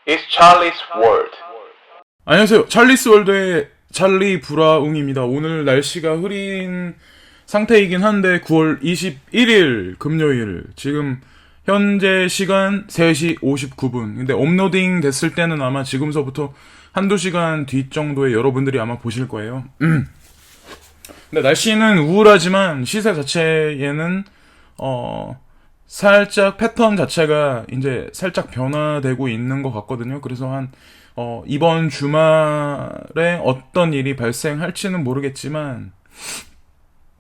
It's Charlie's World. 안녕하세요. 찰리스 월드의 찰리 브라웅입니다. 오늘 날씨가 흐린 상태이긴 한데 9월 21일 금요일 지금 현재 시간 3시 59분. 근데 업로딩 됐을 때는 아마 지금서부터 한두 시간 뒤 정도에 여러분들이 아마 보실 거예요. 근데 날씨는 우울하지만 시세 자체에는 살짝 패턴 자체가 이제 살짝 변화되고 있는 것 같거든요. 그래서 이번 주말에 어떤 일이 발생할지는 모르겠지만,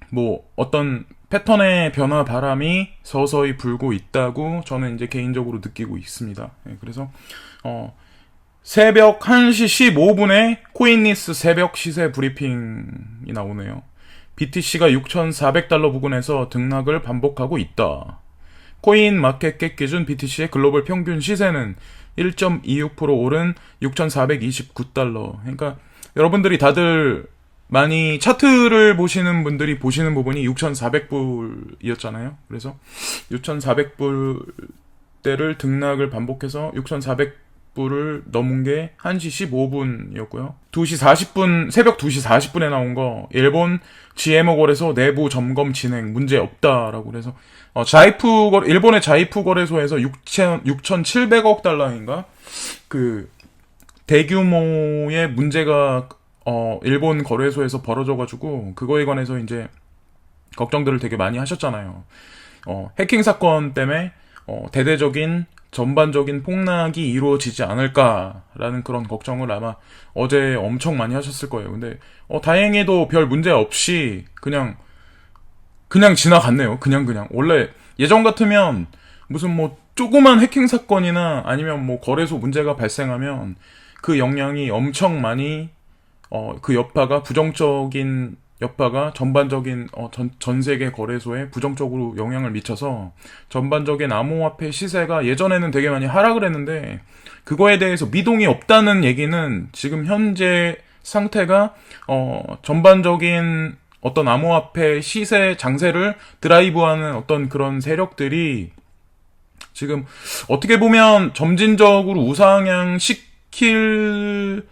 뭐, 어떤 패턴의 변화 바람이 서서히 불고 있다고 저는 이제 개인적으로 느끼고 있습니다. 그래서, 새벽 1시 15분에 코인리스 새벽 시세 브리핑이 나오네요. BTC가 6,400달러 부근에서 등락을 반복하고 있다. 코인 마켓캡 기준 BTC의 글로벌 평균 시세는 1.26% 오른 6,429달러. 그러니까 여러분들이 다들 많이 차트를 보시는 분들이 보시는 부분이 6,400불이었잖아요. 그래서 6,400불대를 등락을 반복해서 6,400불을 넘은 게 1시 15분이었고요. 2시 40분, 새벽 2시 40분에 나온 거, 일본 GMO 거래소 내부 점검 진행 문제 없다라고 그래서 일본의 자이프 거래소에서 6,700억 달러인가? 그, 대규모의 문제가, 일본 거래소에서 벌어져가지고, 그거에 관해서 이제, 걱정들을 되게 많이 하셨잖아요. 해킹 사건 때문에, 전반적인 폭락이 이루어지지 않을까라는 그런 걱정을 아마 어제 엄청 많이 하셨을 거예요. 근데, 다행히도 별 문제 없이, 그냥 지나갔네요. 그냥. 원래 예전 같으면 무슨 뭐 조그만 해킹 사건이나 아니면 뭐 거래소 문제가 발생하면 그 영향이 엄청 많이 그 부정적인 여파가 전반적인 전 세계 거래소에 부정적으로 영향을 미쳐서 전반적인 암호화폐 시세가 예전에는 되게 많이 하락을 했는데 그거에 대해서 미동이 없다는 얘기는 지금 현재 상태가 전반적인 어떤 암호화폐 시세 장세를 드라이브하는 어떤 그런 세력들이 지금 어떻게 보면 점진적으로 우상향 시키려고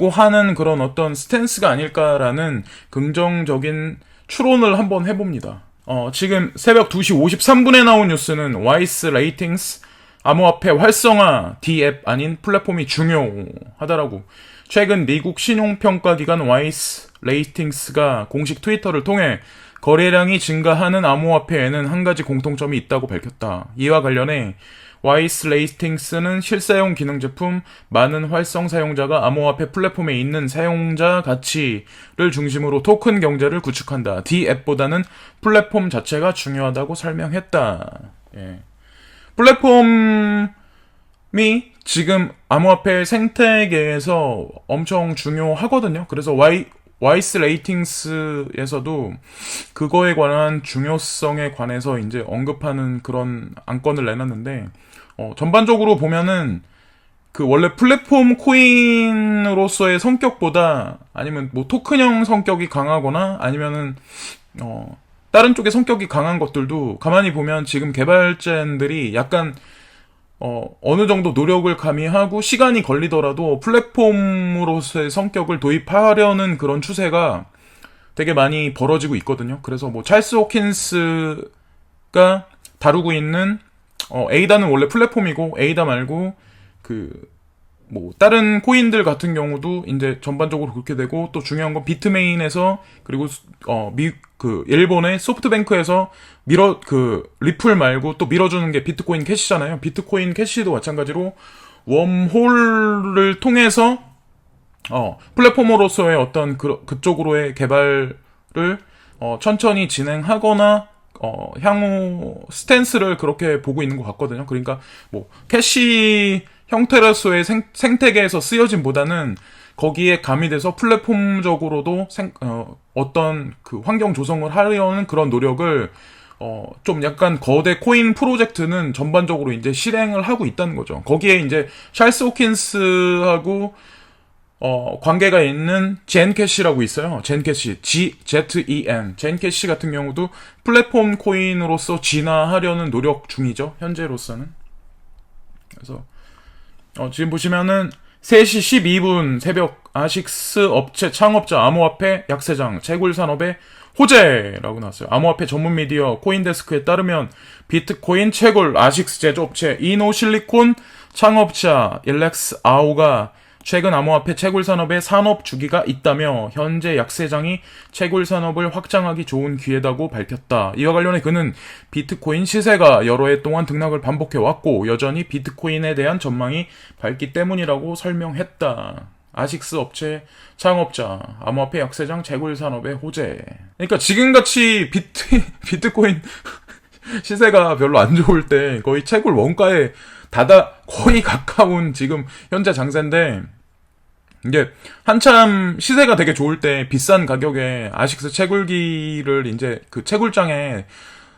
하는 그런 어떤 스탠스가 아닐까라는 긍정적인 추론을 한번 해봅니다. 지금 새벽 2시 53분에 나온 뉴스는 와이스 레이팅스 암호화폐 활성화 D앱 아닌 플랫폼이 중요하다라고. 최근 미국 신용평가기관 와이스 레이팅스가 공식 트위터를 통해 거래량이 증가하는 암호화폐에는 한 가지 공통점이 있다고 밝혔다. 이와 관련해 와이스 레이팅스는 실사용 기능 제품, 많은 활성 사용자가 암호화폐 플랫폼에 있는 사용자 가치를 중심으로 토큰 경제를 구축한다. D앱보다는 플랫폼 자체가 중요하다고 설명했다. 예. 플랫폼이 지금 암호화폐 생태계에서 엄청 중요하거든요. 그래서 와이스 레이팅스에서도 그거에 관한 중요성에 관해서 이제 언급하는 그런 안건을 내놨는데, 전반적으로 보면은 그 원래 플랫폼 코인으로서의 성격보다 아니면 뭐 토큰형 성격이 강하거나 아니면은 다른 쪽의 성격이 강한 것들도 가만히 보면 지금 개발자들이 약간 어느 정도 노력을 가미하고 시간이 걸리더라도 플랫폼으로서의 성격을 도입하려는 그런 추세가 되게 많이 벌어지고 있거든요. 그래서 뭐 찰스 호킨스가 다루고 있는 에이다는 원래 플랫폼이고 에이다 말고 뭐 다른 코인들 같은 경우도 이제 전반적으로 그렇게 되고 또 중요한 건 비트메인에서 그리고 일본의 소프트뱅크에서 리플 말고 또 밀어주는 게 비트코인 캐시잖아요. 비트코인 캐시도 마찬가지로 웜홀을 통해서 플랫폼으로서의 어떤 그쪽으로의 개발을 천천히 진행하거나 향후 스탠스를 그렇게 보고 있는 것 같거든요. 그러니까 뭐 캐시 형태로서의 생태계에서 쓰여짐보다는 거기에 가미돼서 플랫폼적으로도 어떤 그 환경 조성을 하려는 그런 노력을 좀 약간 거대 코인 프로젝트는 전반적으로 이제 실행을 하고 있다는 거죠. 거기에 이제 찰스 호킨스하고 관계가 있는 젠캐시라고 있어요. 젠캐시, GZEN. 젠캐시 같은 경우도 플랫폼 코인으로서 진화하려는 노력 중이죠. 현재로서는. 그래서 지금 보시면은 3시 12분 새벽 아식스 업체 창업자 암호화폐 약세장 채굴산업의 호재라고 나왔어요. 암호화폐 전문 미디어 코인데스크에 따르면 비트코인 채굴 아식스 제조업체 이노실리콘 창업자 일렉스 아오가 최근 암호화폐 채굴 산업에 산업 주기가 있다며 현재 약세장이 채굴 산업을 확장하기 좋은 기회다고 밝혔다. 이와 관련해 그는 비트코인 시세가 여러 해 동안 등락을 반복해왔고 여전히 비트코인에 대한 전망이 밝기 때문이라고 설명했다. 아식스 업체 창업자 암호화폐 약세장 채굴 산업의 호재. 그러니까 지금같이 비트코인 시세가 별로 안 좋을 때 거의 채굴 원가에 거의 가까운 지금 현재 장세인데, 이게 한참 시세가 되게 좋을 때 비싼 가격에 아식스 채굴기를 이제 그 채굴장에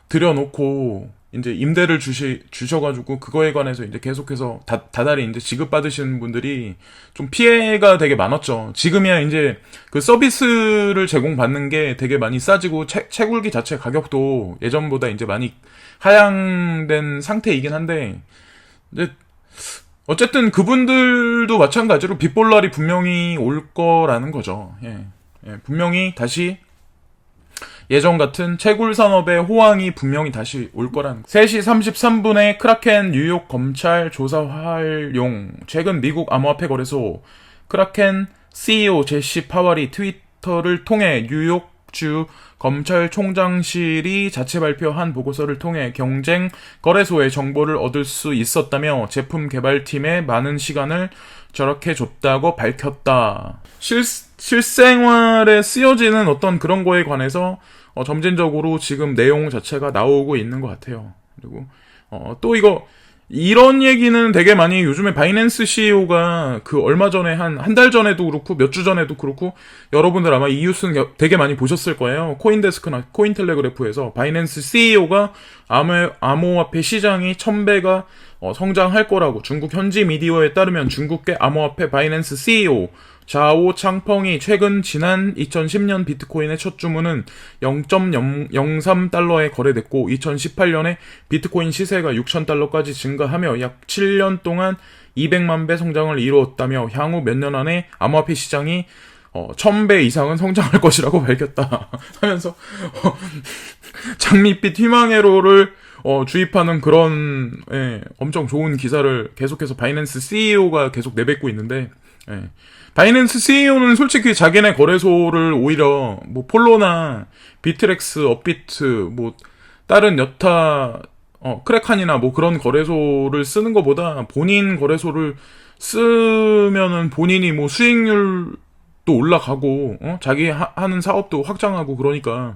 들여놓고 이제 임대를 주셔가지고 그거에 관해서 이제 계속해서 다달이 이제 지급받으시는 분들이 좀 피해가 되게 많았죠. 지금이야 이제 그 서비스를 제공받는 게 되게 많이 싸지고 채굴기 자체 가격도 예전보다 이제 많이 하향된 상태이긴 한데, 근데 어쨌든 그분들도 마찬가지로 빗볼날이 분명히 올 거라는 거죠. 분명히 다시 예전 같은 채굴 산업의 호황이 분명히 다시 올 거라는 거. 3시 33분에 크라켄 뉴욕 검찰 조사 활용. 최근 미국 암호화폐 거래소 크라켄 CEO 제시 파월이 트위터를 통해 뉴욕주 검찰총장실이 자체 발표한 보고서를 통해 경쟁 거래소의 정보를 얻을 수 있었다며 제품 개발팀에 많은 시간을 절약해줬다고 밝혔다. 실생활에 쓰여지는 어떤 그런 거에 관해서 점진적으로 지금 내용 자체가 나오고 있는 것 같아요. 그리고 또 이런 얘기는 되게 많이 요즘에 바이낸스 CEO가 그 얼마 전에 한 달 전에도 그렇고 몇 주 전에도 그렇고 여러분들 아마 이 뉴스는 되게 많이 보셨을 거예요. 코인데스크나 코인텔레그래프에서 바이낸스 CEO가 암호화폐 시장이 1000배가 성장할 거라고, 중국 현지 미디어에 따르면 중국계 암호화폐 바이낸스 CEO 자오 창펑이 최근 지난 2010년 비트코인의 첫 주문은 0.03달러에 거래됐고 2018년에 비트코인 시세가 6,000달러까지 증가하며 약 7년 동안 200만 배 성장을 이루었다며 향후 몇 년 안에 암호화폐 시장이 1000배 이상은 성장할 것이라고 밝혔다. 하면서 장밋빛 희망회로를 주입하는 그런 엄청 좋은 기사를 계속해서 바이낸스 CEO가 계속 내뱉고 있는데, 바이낸스 CEO는 솔직히 자기네 거래소를 오히려 뭐 폴로나 비트렉스, 업비트, 뭐 다른 여타 크래칸이나 뭐 그런 거래소를 쓰는 것보다 본인 거래소를 쓰면은 본인이 뭐 수익률도 올라가고 자기 하는 사업도 확장하고 그러니까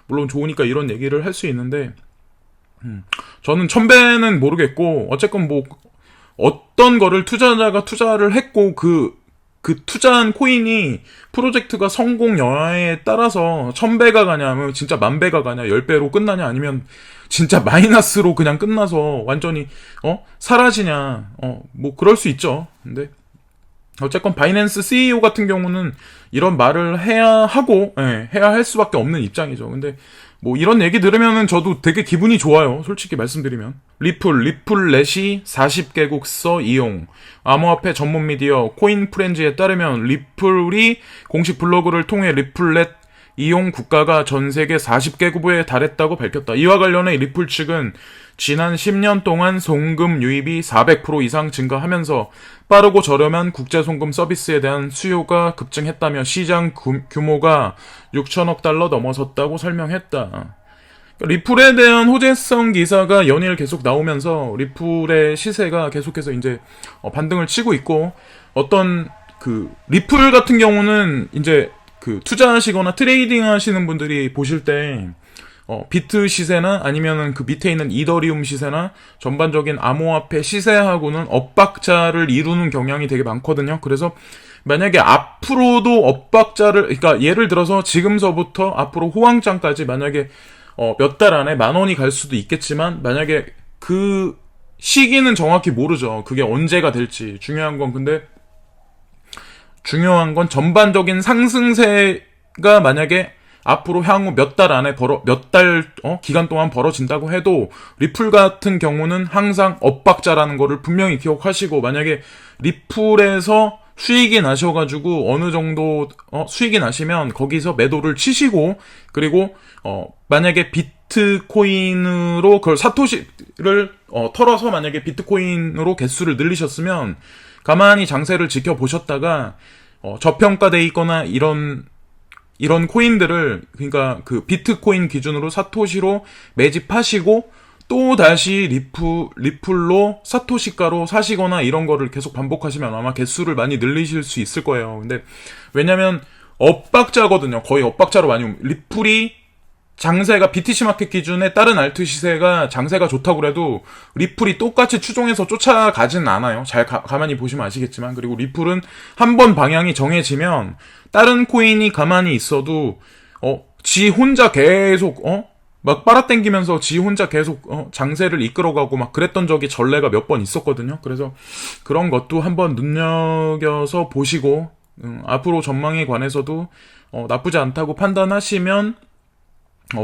물론 좋으니까 이런 얘기를 할 수 있는데, 저는 1000배는 모르겠고 어쨌건 뭐 어떤 거를 투자자가 투자를 했고 그 투자한 코인이 프로젝트가 성공 여하에 따라서 1000배가 가냐, 아니면 진짜 10,000배가 가냐, 10배로 끝나냐, 아니면 진짜 마이너스로 그냥 끝나서 완전히 사라지냐, 뭐 그럴 수 있죠. 근데 어쨌건 바이낸스 CEO 같은 경우는 이런 말을 해야 할 수밖에 없는 입장이죠. 근데 뭐 이런 얘기 들으면은 저도 되게 기분이 좋아요. 솔직히 말씀드리면. 리플렛이 40개국서 이용. 암호화폐 전문 미디어 코인프렌즈에 따르면 리플이 공식 블로그를 통해 리플렛 이용 국가가 전 세계 40개국에 달했다고 밝혔다. 이와 관련해 리플 측은 지난 10년 동안 송금 유입이 400% 이상 증가하면서 빠르고 저렴한 국제 송금 서비스에 대한 수요가 급증했다며 시장 규모가 6천억 달러 넘어섰다고 설명했다. 리플에 대한 호재성 기사가 연일 계속 나오면서 리플의 시세가 계속해서 이제 반등을 치고 있고, 어떤 리플 같은 경우는 이제 투자하시거나 트레이딩 하시는 분들이 보실 때 비트 시세나 아니면은 그 밑에 있는 이더리움 시세나 전반적인 암호화폐 시세하고는 엇박자를 이루는 경향이 되게 많거든요. 그래서 만약에 앞으로도 엇박자를, 그러니까 예를 들어서 지금서부터 앞으로 호황장까지 만약에 몇 달 안에 10,000원이 갈 수도 있겠지만, 만약에 그 시기는 정확히 모르죠. 그게 언제가 될지. 중요한 건 전반적인 상승세가 만약에 앞으로 향후 몇 달 안에 기간 동안 벌어진다고 해도 리플 같은 경우는 항상 엇박자라는 거를 분명히 기억하시고, 만약에 리플에서 수익이 나셔가지고 어느 정도 수익이 나시면 거기서 매도를 치시고, 그리고 만약에 비트코인으로 그걸 사토시를 털어서 만약에 비트코인으로 개수를 늘리셨으면 가만히 장세를 지켜보셨다가 저평가돼 있거나 이런 코인들을, 그러니까 그 비트코인 기준으로 사토시로 매집하시고 또 다시 리플로 사토시가로 사시거나 이런 거를 계속 반복하시면 아마 개수를 많이 늘리실 수 있을 거예요. 근데 왜냐면 엇박자거든요. 거의 엇박자로 많이 리플이 장세가 BTC 마켓 기준에 다른 알트 시세가 장세가 좋다고 그래도 리플이 똑같이 추종해서 쫓아가진 않아요. 잘 가만히 보시면 아시겠지만. 그리고 리플은 한번 방향이 정해지면 다른 코인이 가만히 있어도 지 혼자 계속 막 빨아당기면서 지 혼자 계속 장세를 이끌어가고 막 그랬던 적이 전례가 몇 번 있었거든요. 그래서 그런 것도 한번 눈여겨서 보시고 앞으로 전망에 관해서도 나쁘지 않다고 판단하시면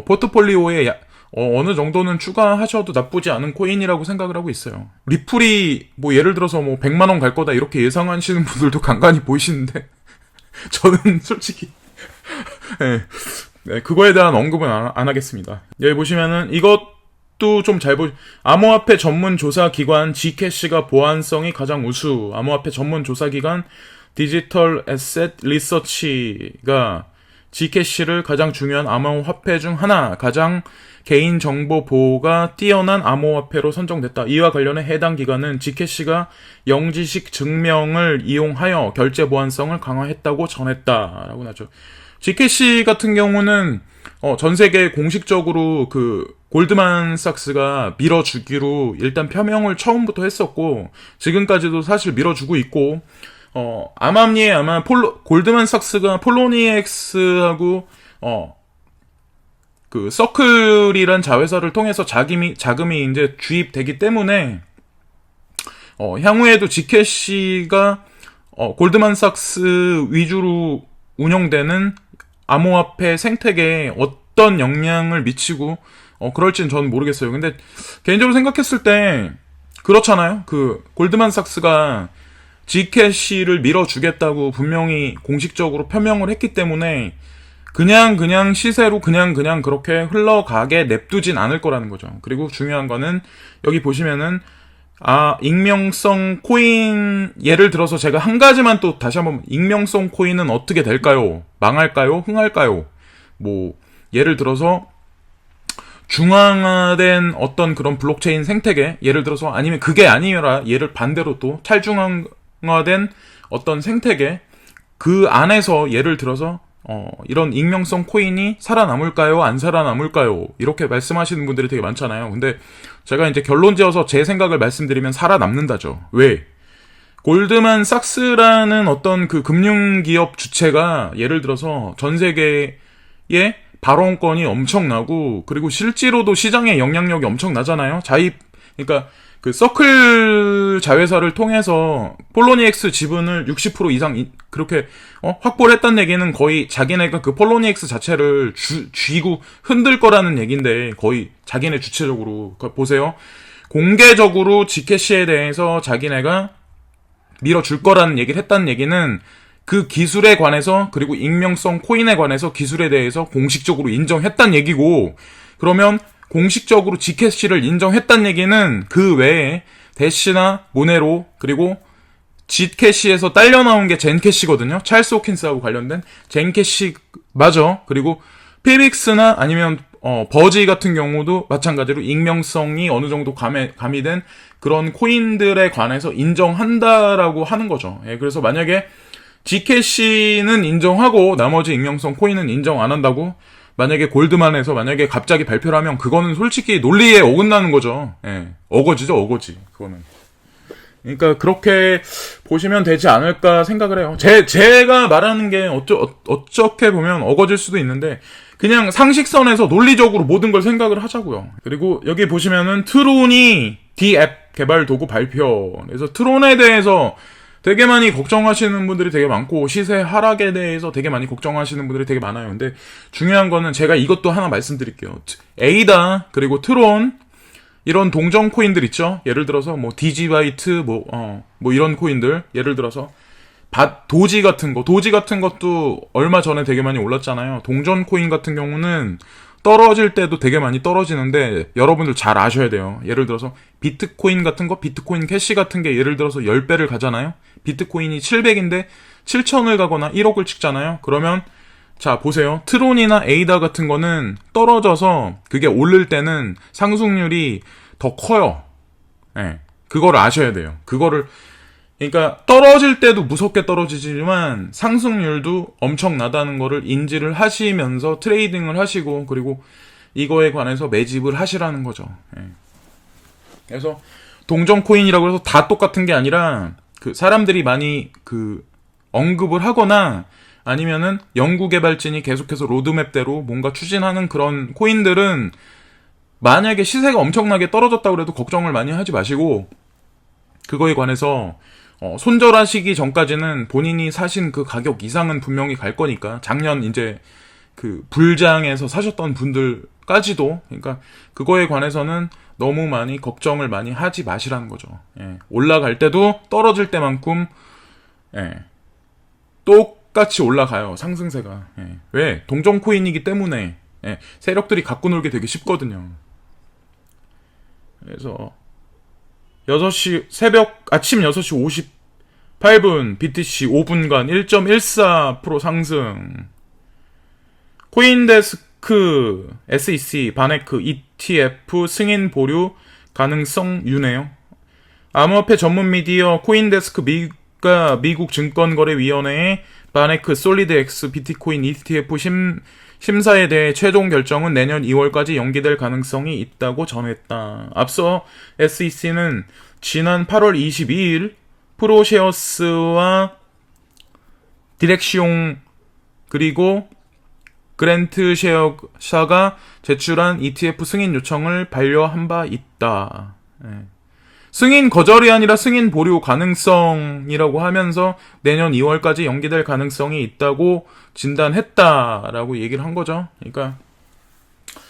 포트폴리오에 어느 정도는 추가하셔도 나쁘지 않은 코인이라고 생각을 하고 있어요. 리플이 뭐 예를 들어서 뭐 100만 원 갈 거다 이렇게 예상하시는 분들도 간간히 보이시는데 저는 솔직히 네, 그거에 대한 언급은 안 하겠습니다. 여기 보시면은 이것도 좀 암호화폐 전문 조사 기관 Gcash가 보안성이 가장 우수. 암호화폐 전문 조사 기관 디지털 에셋 리서치가 Gcash를 가장 중요한 암호화폐 중 하나, 가장 개인정보 보호가 뛰어난 암호화폐로 선정됐다. 이와 관련해 해당 기관은 Gcash가 영지식 증명을 이용하여 결제 보안성을 강화했다고 전했다라고 나죠. Gcash 같은 경우는 전 세계 공식적으로 그 골드만삭스가 밀어주기로 일단 표명을 처음부터 했었고 지금까지도 사실 밀어주고 있고 암암리에 아마 골드만삭스가 폴로니엑스하고 그 서클이란 자회사를 통해서 자금이 이제 주입되기 때문에 향후에도 Gcash가 골드만삭스 위주로 운영되는 암호화폐 생태계에 어떤 영향을 미치고 그럴지는 저는 모르겠어요. 근데 개인적으로 생각했을 때 그렇잖아요. 그 골드만삭스가 Gcash를 밀어주겠다고 분명히 공식적으로 표명을 했기 때문에 그냥 시세로 그냥 그렇게 흘러가게 냅두진 않을 거라는 거죠. 그리고 중요한 거는 여기 보시면은 익명성 코인, 예를 들어서 제가 한 가지만 또 다시 한번, 익명성 코인은 어떻게 될까요? 망할까요? 흥할까요? 뭐 예를 들어서 중앙화된 어떤 그런 블록체인 생태계, 예를 들어서, 아니면 그게 아니라 얘를 반대로 또 탈중앙화된 어떤 생태계, 그 안에서 예를 들어서 이런 익명성 코인이 살아남을까요? 안 살아남을까요? 이렇게 말씀하시는 분들이 되게 많잖아요. 근데 제가 이제 결론 지어서 제 생각을 말씀드리면 살아남는다죠. 왜? 골드만삭스라는 어떤 그 금융기업 주체가 예를 들어서 전 세계에 발언권이 엄청나고, 그리고 실제로도 시장의 영향력이 엄청나잖아요. 그러니까 그 서클 자회사를 통해서 폴로니엑스 지분을 60% 이상 그렇게 확보를 했다는 얘기는 거의 자기네가 그 폴로니엑스 자체를 쥐고 흔들 거라는 얘기인데, 거의 자기네 주체적으로 보세요. 공개적으로 Gcash에 대해서 자기네가 밀어줄 거라는 얘기를 했다는 얘기는 그 기술에 관해서, 그리고 익명성 코인에 관해서 기술에 대해서 공식적으로 인정했다는 얘기고, 그러면 공식적으로 Gcash를 인정했다는 얘기는 그 외에 대시나 모네로, 그리고 Gcash에서 딸려 나온 게 젠캐시거든요. 찰스 호킨스하고 관련된 젠캐시 맞아. 그리고 피빅스나 아니면 버지 같은 경우도 마찬가지로 익명성이 어느 정도 가미된 그런 코인들에 관해서 인정한다라고 하는 거죠. 예, 그래서 만약에 Gcash는 인정하고 나머지 익명성 코인은 인정 안 한다고 만약에 골드만에서 만약에 갑자기 발표를 하면 그거는 솔직히 논리에 어긋나는 거죠. 예. 어거지죠, 어거지. 그거는. 그러니까 그렇게 보시면 되지 않을까 생각을 해요. 제가 말하는 게 어떻게 보면 어거질 수도 있는데 그냥 상식선에서 논리적으로 모든 걸 생각을 하자고요. 그리고 여기 보시면은 트론이 D 앱 개발 도구 발표. 그래서 트론에 대해서 되게 많이 걱정하시는 분들이 되게 많고 시세 하락에 대해서 되게 많이 걱정하시는 분들이 되게 많아요. 근데 중요한 거는 제가 이것도 하나 말씀드릴게요. 에이다 그리고 트론 이런 동전 코인들 있죠. 예를 들어서 뭐 디지바이트 뭐 이런 코인들 예를 들어서 도지 같은 것도 얼마 전에 되게 많이 올랐잖아요. 동전 코인 같은 경우는 떨어질 때도 되게 많이 떨어지는데 여러분들 잘 아셔야 돼요. 예를 들어서 비트코인 같은 거, 비트코인 캐시 같은 게 예를 들어서 10배를 가잖아요. 비트코인이 700인데 7천을 가거나 1억을 찍잖아요. 그러면 자 보세요. 트론이나 에이다 같은 거는 떨어져서 그게 오를 때는 상승률이 더 커요. 예. 그거를 아셔야 돼요. 그러니까 떨어질 때도 무섭게 떨어지지만 상승률도 엄청나다는 거를 인지를 하시면서 트레이딩을 하시고 그리고 이거에 관해서 매집을 하시라는 거죠. 예. 그래서 동전 코인이라고 해서 다 똑같은 게 아니라 그 사람들이 많이 그 언급을 하거나 아니면은 연구개발진이 계속해서 로드맵대로 뭔가 추진하는 그런 코인들은 만약에 시세가 엄청나게 떨어졌다고 해도 걱정을 많이 하지 마시고 그거에 관해서 손절하시기 전까지는 본인이 사신 그 가격 이상은 분명히 갈 거니까 작년 이제 그 불장에서 사셨던 분들까지도 그러니까 그거에 관해서는 너무 많이 걱정을 많이 하지 마시라는 거죠. 예. 올라갈 때도 떨어질 때만큼 똑같이 올라가요. 상승세가. 예. 왜? 동전 코인이기 때문에 세력들이 갖고 놀기 되게 쉽거든요. 그래서 아침 6시 58분 BTC 5분간 1.14% 상승. 코인데스크 SEC 바네크 ETF 승인 보류 가능성 유네요. 암호화폐 전문 미디어 코인데스크 미국 증권거래위원회의 바네크 솔리드 X 비트코인 ETF 심사에 대해 최종 결정은 내년 2월까지 연기될 가능성이 있다고 전했다. 앞서 SEC는 지난 8월 22일 프로셰어스와 디렉시옹 그리고 그랜트 쉐어사가 제출한 ETF 승인 요청을 반려한 바 있다. 승인 거절이 아니라 승인 보류 가능성이라고 하면서 내년 2월까지 연기될 가능성이 있다고 진단했다라고 얘기를 한 거죠. 그러니까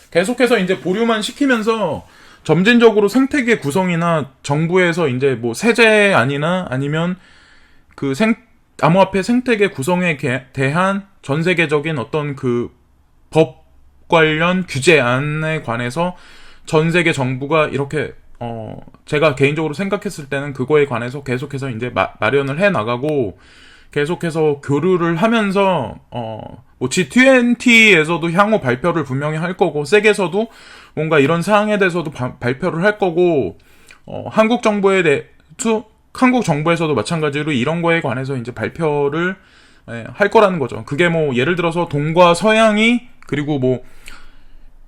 계속해서 이제 보류만 시키면서 점진적으로 생태계 구성이나 정부에서 이제 뭐 세제안이나 아니면 그 암호화폐 생태계 구성에 대한 전 세계적인 어떤 그 법 관련 규제안에 관해서 전 세계 정부가 이렇게 제가 개인적으로 생각했을 때는 그거에 관해서 계속해서 이제 마련을 해 나가고 계속해서 교류를 하면서 뭐 G20에서도 향후 발표를 분명히 할 거고 세계에서도 뭔가 이런 사항에 대해서도 발표를 할 거고 한국 정부에서도 마찬가지로 이런 거에 관해서 이제 발표를 할 거라는 거죠. 그게 뭐 예를 들어서 동과 서양이 그리고 뭐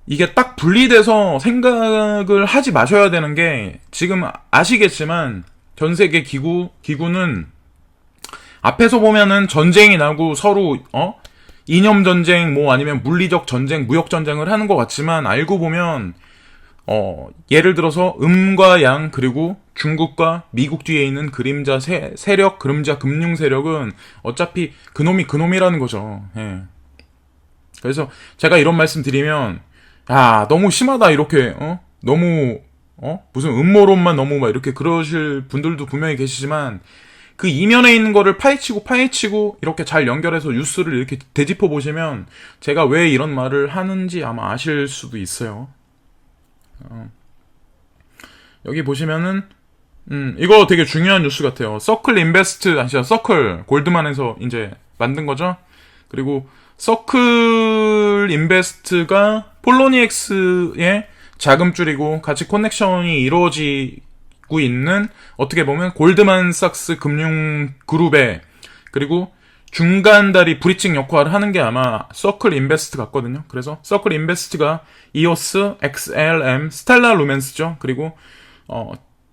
이게 딱 분리돼서 생각을 하지 마셔야 되는 게 지금 아시겠지만 전 세계 기구는 앞에서 보면은 전쟁이 나고 서로 이념 전쟁 뭐 아니면 물리적 전쟁, 무역 전쟁을 하는 것 같지만 알고 보면 예를 들어서 음과 양 그리고 중국과 미국 뒤에 있는 그림자 세력, 그림자 금융 세력은 어차피 그놈이라는 거죠. 예. 그래서 제가 이런 말씀 드리면 너무 심하다 이렇게 너무 무슨 음모론만 너무 막 이렇게 그러실 분들도 분명히 계시지만 그 이면에 있는 거를 파헤치고 이렇게 잘 연결해서 뉴스를 이렇게 되짚어 보시면 제가 왜 이런 말을 하는지 아마 아실 수도 있어요. 여기 보시면은 이거 되게 중요한 뉴스 같아요. 서클 인베스트 아시죠? 서클 골드만에서 이제 만든 거죠. 그리고 서클 인베스트가 폴로니엑스의 자금줄이고 같이 커넥션이 이루어지고 있는 어떻게 보면 골드만삭스 금융그룹의 그리고 중간다리 브리칭 역할을 하는 게 아마 서클 인베스트 같거든요. 그래서 서클 인베스트가 이오스, XLM, 스텔라 루멘스죠. 그리고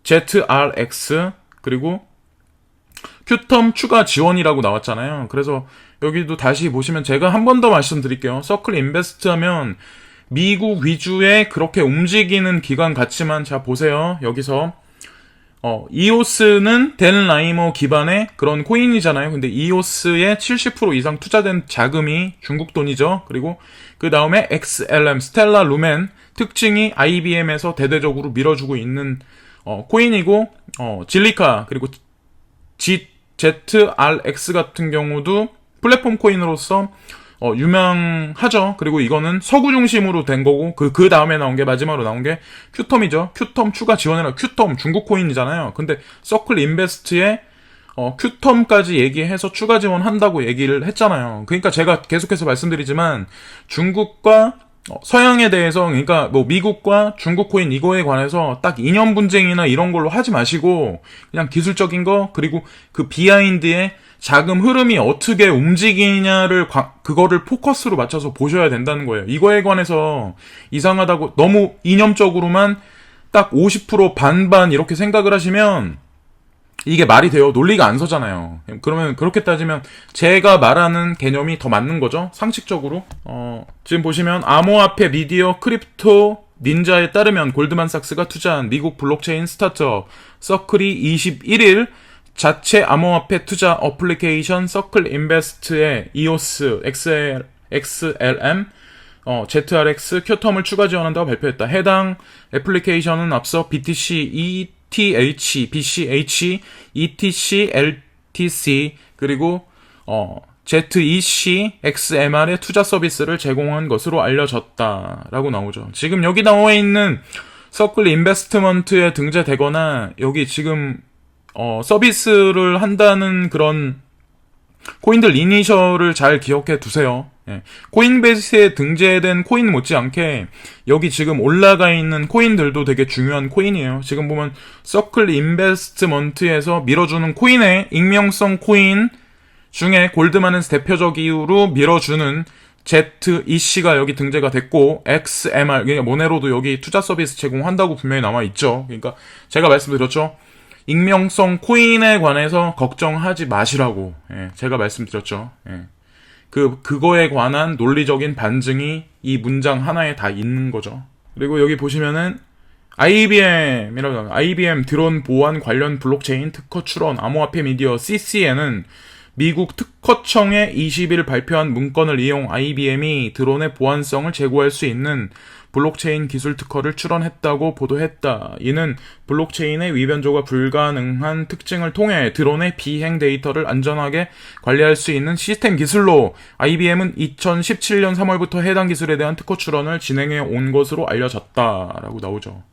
ZRX 그리고 큐텀 추가 지원이라고 나왔잖아요. 그래서 여기도 다시 보시면 제가 한 번 더 말씀드릴게요. 서클 인베스트 하면 미국 위주의 그렇게 움직이는 기관 같지만 자 보세요. 여기서 이오스는 댄 라이머 기반의 그런 코인이잖아요. 근데 이오스의 70% 이상 투자된 자금이 중국 돈이죠. 그리고 그 다음에 XLM, 스텔라 루멘, 특징이 IBM에서 대대적으로 밀어주고 있는 코인이고, 질리카, 그리고 ZRX 같은 경우도 플랫폼 코인으로서 유명하죠. 그리고 이거는 서구 중심으로 된 거고, 그 다음에 나온 게, 마지막으로 나온 게 큐텀이죠. 큐텀 추가 지원해라. 큐텀 중국 코인이잖아요. 근데 서클 인베스트에 큐텀까지 얘기해서 추가 지원한다고 얘기를 했잖아요. 그러니까 제가 계속해서 말씀드리지만 중국과 서양에 대해서, 그러니까 뭐 미국과 중국 코인 이거에 관해서 딱 이념 분쟁이나 이런 걸로 하지 마시고 그냥 기술적인 거, 그리고 그 비하인드에 자금 흐름이 어떻게 움직이냐를 그거를 포커스로 맞춰서 보셔야 된다는 거예요. 이거에 관해서 이상하다고 너무 이념적으로만 딱 50% 반반 이렇게 생각을 하시면 이게 말이 돼요. 논리가 안 서잖아요. 그러면 그렇게 따지면 제가 말하는 개념이 더 맞는 거죠. 상식적으로. 지금 보시면 암호화폐 미디어 크립토 닌자에 따르면 골드만삭스가 투자한 미국 블록체인 스타트업 서클이 21일 자체 암호화폐 투자 어플리케이션 서클 인베스트에 EOS, XLM, ZRX, 큐텀을 추가 지원한다고 발표했다. 해당 애플리케이션은 앞서 BTC, BCH, ETC, LTC, 그리고 ZEC, XMR의 투자 서비스를 제공한 것으로 알려졌다라고 나오죠. 지금 여기 나와 있는 서클 인베스트먼트에 등재되거나 여기 지금 서비스를 한다는 그런 코인들 이니셜을 잘 기억해 두세요. 예. 코인베이스에 등재된 코인 못지않게 여기 지금 올라가 있는 코인들도 되게 중요한 코인이에요. 지금 보면 서클 인베스트먼트에서 밀어주는 코인의 익명성 코인 중에 골드만은 대표적으로 밀어주는 ZEC가 여기 등재가 됐고, XMR, 그러니까 모네로도 여기 투자 서비스 제공한다고 분명히 나와 있죠. 그러니까 제가 말씀드렸죠. 익명성 코인에 관해서 걱정하지 마시라고, 예, 제가 말씀드렸죠. 예. 그거에 관한 논리적인 반증이 이 문장 하나에 다 있는 거죠. 그리고 여기 보시면은 IBM 드론 보안 관련 블록체인 특허 출원 암호화폐 미디어 CCN은 미국 특허청에 20일 발표한 문건을 이용 IBM이 드론의 보안성을 제고할 수 있는 블록체인 기술 특허를 출원했다고 보도했다. 이는 블록체인의 위변조가 불가능한 특징을 통해 드론의 비행 데이터를 안전하게 관리할 수 있는 시스템 기술로 IBM은 2017년 3월부터 해당 기술에 대한 특허 출원을 진행해 온 것으로 알려졌다라고 나오죠.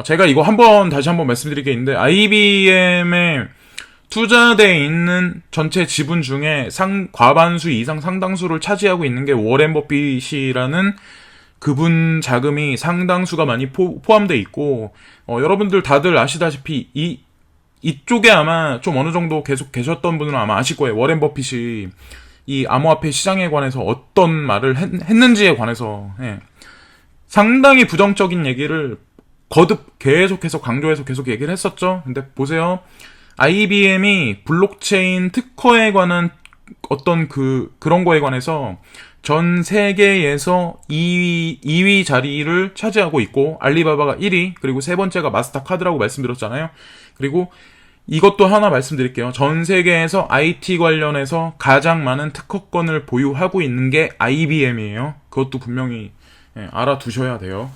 제가 이거 다시 한번 말씀드릴 게 있는데, IBM에 투자되어 있는 전체 지분 중에 과반수 이상 상당수를 차지하고 있는 게 워렌 버핏이라는 그분 자금이 상당수가 많이 포함되어 있고, 여러분들 다들 아시다시피 이쪽에 아마 좀 어느 정도 계속 계셨던 분은 아마 아실 거예요. 워렌 버핏이 이 암호화폐 시장에 관해서 어떤 말을 했는지에 관해서, 예, 상당히 부정적인 얘기를 거듭 계속해서 강조해서 계속 얘기를 했었죠. 근데 보세요. IBM이 블록체인 특허에 관한 어떤 그런 거에 관해서 전 세계에서 2위 자리를 차지하고 있고, 알리바바가 1위, 그리고 세 번째가 마스터카드라고 말씀드렸잖아요. 그리고 이것도 하나 말씀드릴게요. 전 세계에서 IT 관련해서 가장 많은 특허권을 보유하고 있는 게 IBM이에요. 그것도 분명히 알아두셔야 돼요.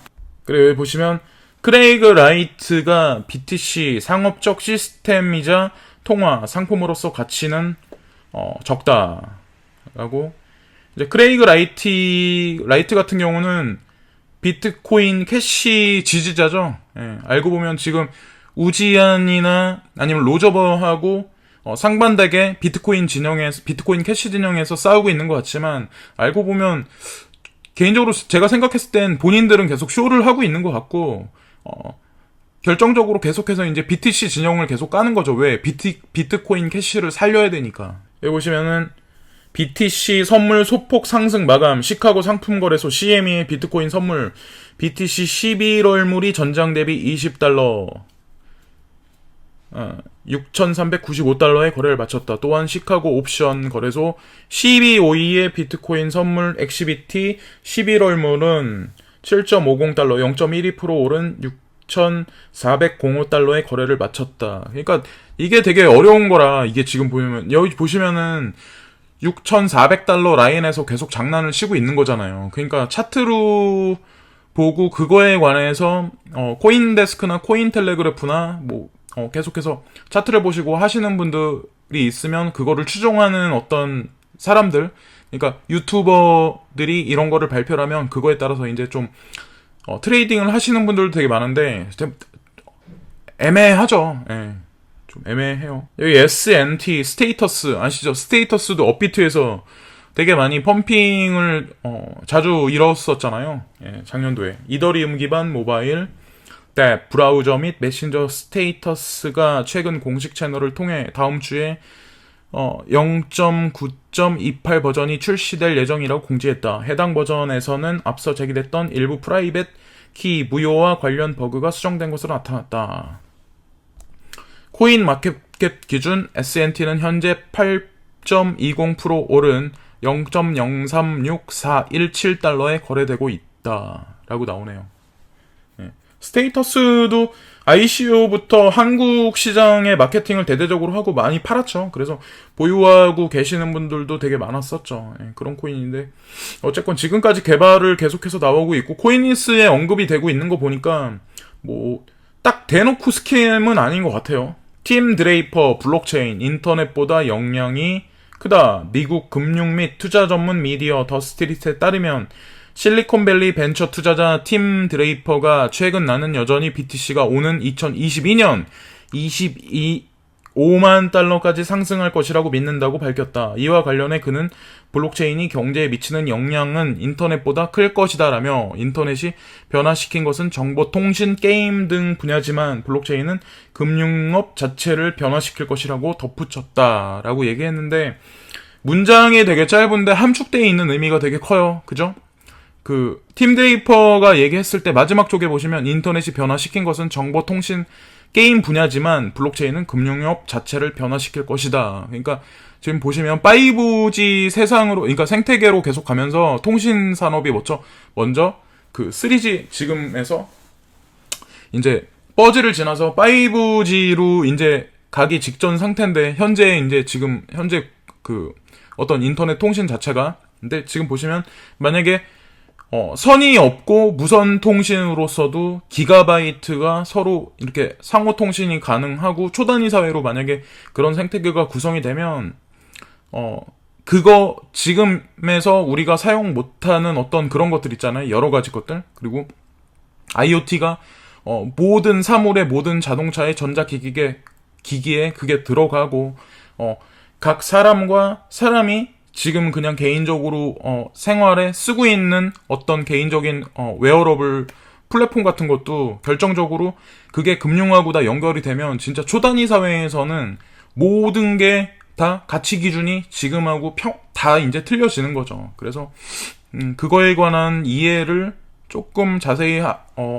그리고 여기 보시면 크레이그 라이트가 BTC 상업적 시스템이자 통화 상품으로서 가치는 적다라고. 이제 크레이그 라이트 같은 경우는 비트코인 캐시 지지자죠. 예, 알고 보면 지금 우지안이나 아니면 로저버하고 상반되게 비트코인 캐시 진영에서 싸우고 있는 것 같지만, 알고 보면 개인적으로 제가 생각했을 땐 본인들은 계속 쇼를 하고 있는 것 같고, 결정적으로 계속해서 이제 BTC 진영을 계속 까는 거죠. 왜? 비트코인 캐시를 살려야 되니까. 여기 보시면은 BTC 선물 소폭 상승 마감, 시카고 상품거래소 CME의 비트코인 선물, BTC 11월물이 전장 대비 $20, 6,395달러의 거래를 마쳤다. 또한 시카고 옵션 거래소 1252의 비트코인 선물 XBT 11월물은 $7.50, 0.12% 오른 6,405달러의 거래를 마쳤다. 그러니까 이게 되게 어려운 거라. 이게 지금 보면 여기 보시면은 6,400달러 라인에서 계속 장난을 치고 있는 거잖아요. 그러니까 차트로 보고 그거에 관해서 코인데스크나 코인텔레그래프나 뭐 계속해서 차트를 보시고 하시는 분들이 있으면 그거를 추종하는 어떤 사람들, 그러니까 유튜버들이 이런 거를 발표를 하면 그거에 따라서 이제 좀 트레이딩을 하시는 분들도 되게 많은데 애매하죠. 예. 좀 애매해요. 여기 S&T 스테이터스 아시죠? 스테이터스도 업비트에서 되게 많이 펌핑을 자주 이뤘었잖아요. 예, 작년도에 이더리움 기반 모바일 앱, 브라우저 및 메신저 스테이터스가 최근 공식 채널을 통해 다음 주에 0.9.28 버전이 출시될 예정이라고 공지했다. 해당 버전에서는 앞서 제기됐던 일부 프라이빗 키 무효와 관련 버그가 수정된 것으로 나타났다. 코인 마켓캡 기준 S&T는 현재 8.20% 오른 0.036417달러에 거래되고 있다. 라고 나오네요. 예. 스테이터스도 ICO부터 한국 시장의 마케팅을 대대적으로 하고 많이 팔았죠. 그래서 보유하고 계시는 분들도 되게 많았었죠. 예, 그런 코인인데 어쨌건 지금까지 개발을 계속해서 나오고 있고 코인니스에 언급이 되고 있는 거 보니까 뭐 딱 대놓고 스캠은 아닌 것 같아요. 팀 드레이퍼 블록체인 인터넷보다 역량이 크다. 미국 금융 및 투자 전문 미디어 더 스트리트에 따르면 실리콘밸리 벤처 투자자 팀 드레이퍼가 최근 나는 여전히 BTC가 오는 2022년 5만 달러까지 상승할 것이라고 믿는다고 밝혔다. 이와 관련해 그는 블록체인이 경제에 미치는 영향은 인터넷보다 클 것이다 라며 인터넷이 변화시킨 것은 정보, 통신, 게임 등 분야지만 블록체인은 금융업 자체를 변화시킬 것이라고 덧붙였다 라고 얘기했는데 문장이 되게 짧은데 함축되어 있는 의미가 되게 커요. 그죠? 팀 드레이퍼가 얘기했을 때 마지막 쪽에 보시면 인터넷이 변화시킨 것은 정보, 통신, 게임 분야지만 블록체인은 금융업 자체를 변화시킬 것이다. 그러니까 지금 보시면 5G 세상으로, 그러니까 생태계로 계속 가면서 통신 산업이 먼저 3G 지금에서 이제 버즈를 지나서 5G로 이제 가기 직전 상태인데 현재 어떤 인터넷 통신 자체가 근데 지금 보시면 만약에 선이 없고 무선 통신으로서도 기가바이트가 서로 이렇게 상호 통신이 가능하고 초단위 사회로 만약에 그런 생태계가 구성이 되면 그거 지금에서 우리가 사용 못하는 어떤 그런 것들 있잖아요. 여러 가지 것들. 그리고 IoT가 모든 사물에 모든 자동차의 전자기기에 그게 들어가고 각 사람과 사람이 지금 그냥 개인적으로 생활에 쓰고 있는 어떤 개인적인 웨어러블 플랫폼 같은 것도 결정적으로 그게 금융하고 다 연결이 되면 진짜 초단위 사회에서는 모든 게 다 가치 기준이 지금하고 다 이제 틀려지는 거죠. 그래서 그거에 관한 이해를 조금 자세히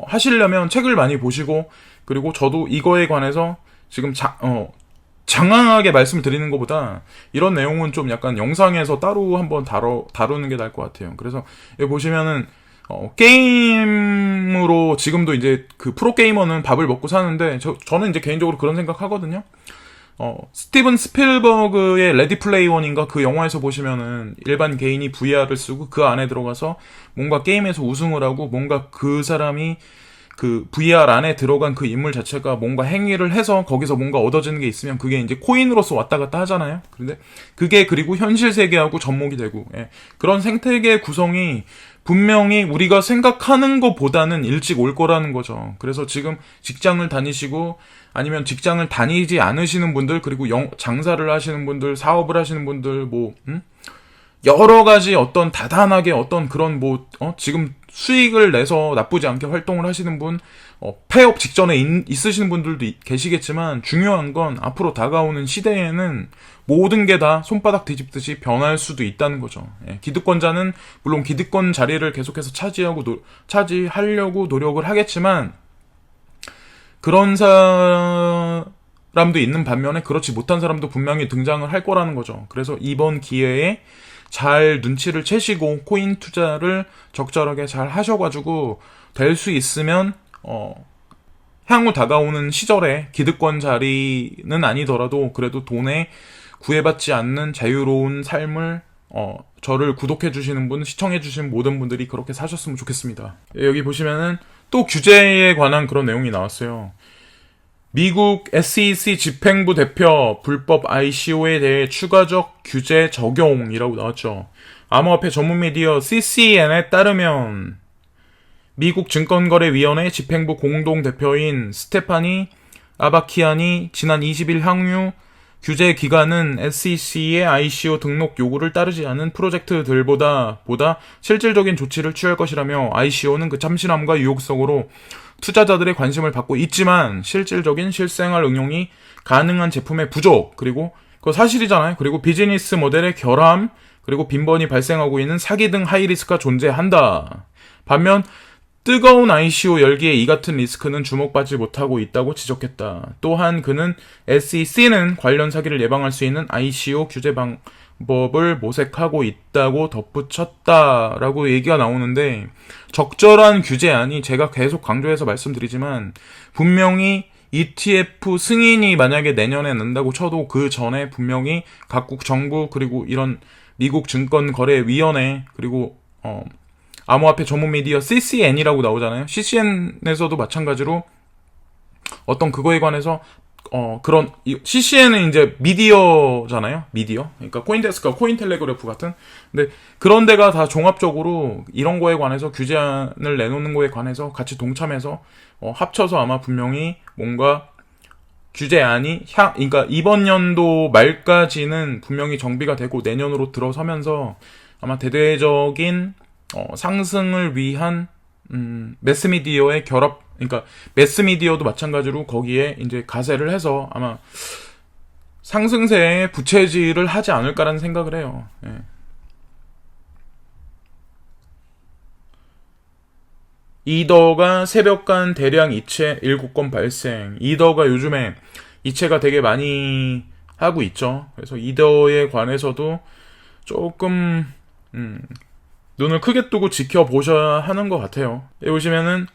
하시려면 책을 많이 보시고 그리고 저도 이거에 관해서 지금 장황하게 말씀을 드리는 것보다 이런 내용은 좀 약간 영상에서 따로 한번 다루는 게 나을 것 같아요. 그래서 여기 보시면은 게임으로 지금도 이제 그 프로게이머는 밥을 먹고 사는데 저는 이제 개인적으로 그런 생각 하거든요. 스티븐 스필버그의 레디 플레이 원인가 그 영화에서 보시면은 일반 개인이 VR을 쓰고 그 안에 들어가서 뭔가 게임에서 우승을 하고 뭔가 그 사람이 그 VR 안에 들어간 그 인물 자체가 뭔가 행위를 해서 거기서 뭔가 얻어지는 게 있으면 그게 이제 코인으로서 왔다 갔다 하잖아요. 그런데 그게 그리고 현실 세계하고 접목이 되고 그런 생태계 구성이 분명히 우리가 생각하는 것보다는 일찍 올 거라는 거죠. 그래서 지금 직장을 다니시고 아니면 직장을 다니지 않으시는 분들 그리고 장사를 하시는 분들 사업을 하시는 분들 여러 가지 어떤 다단하게 어떤 그런 지금 수익을 내서 나쁘지 않게 활동을 하시는 분, 폐업 직전에 있으시는 분들도 계시겠지만 중요한 건 앞으로 다가오는 시대에는 모든 게 다 손바닥 뒤집듯이 변할 수도 있다는 거죠. 기득권자는 물론 기득권 자리를 계속해서 차지하려고 노력을 하겠지만 그런 사람도 있는 반면에 그렇지 못한 사람도 분명히 등장을 할 거라는 거죠. 그래서 이번 기회에 잘 눈치를 채시고 코인 투자를 적절하게 잘 하셔가지고 될 수 있으면 향후 다가오는 시절에 기득권 자리는 아니더라도 그래도 돈에 구애받지 않는 자유로운 삶을 저를 구독해주시는 분, 시청해주신 모든 분들이 그렇게 사셨으면 좋겠습니다. 여기 보시면은 또 규제에 관한 그런 내용이 나왔어요. 미국 SEC 집행부 대표 불법 ICO에 대해 추가적 규제 적용이라고 나왔죠. 암호화폐 전문 미디어 CCN에 따르면 미국 증권거래위원회 집행부 공동대표인 스테파니 아바키안이 지난 20일 항유 규제 기간은 SEC의 ICO 등록 요구를 따르지 않은 프로젝트들보다 실질적인 조치를 취할 것이라며 ICO는 그 참신함과 유혹성으로 투자자들의 관심을 받고 있지만 실질적인 실생활 응용이 가능한 제품의 부족, 그리고 그거 사실이잖아요. 그리고 비즈니스 모델의 결함, 그리고 빈번히 발생하고 있는 사기 등 하이리스크가 존재한다. 반면 뜨거운 ICO 열기에 이 같은 리스크는 주목받지 못하고 있다고 지적했다. 또한 그는 SEC는 관련 사기를 예방할 수 있는 ICO 규제 방법을 모색하고 있다고 덧붙였다라고 얘기가 나오는데, 적절한 규제안이 제가 계속 강조해서 말씀드리지만 분명히 ETF 승인이 만약에 내년에 난다고 쳐도 그 전에 분명히 각국 정부, 그리고 이런 미국 증권거래위원회, 그리고 암호화폐 전문 미디어 CCN이라고 나오잖아요. CCN에서도 마찬가지로 어떤 그거에 관해서 그런 CCN은 이제 미디어잖아요. 미디어. 그러니까 코인데스크와 코인텔레그래프 같은. 근데 그런 데가 다 종합적으로 이런 거에 관해서 규제안을 내놓는 거에 관해서 같이 동참해서 합쳐서 아마 분명히 뭔가 규제안이 그러니까 이번 연도 말까지는 분명히 정비가 되고 내년으로 들어서면서 아마 대대적인 상승을 위한 매스미디어의 결합, 그러니까 매스미디어도 마찬가지로 거기에 이제 가세를 해서 아마 상승세에 부채질을 하지 않을까라는 생각을 해요. 예. 이더가 새벽간 대량 이체 7건 발생. 이더가 요즘에 이체가 되게 많이 하고 있죠. 그래서 이더에 관해서도 조금 눈을 크게 뜨고 지켜보셔야 하는 것 같아요. 여기 보시면은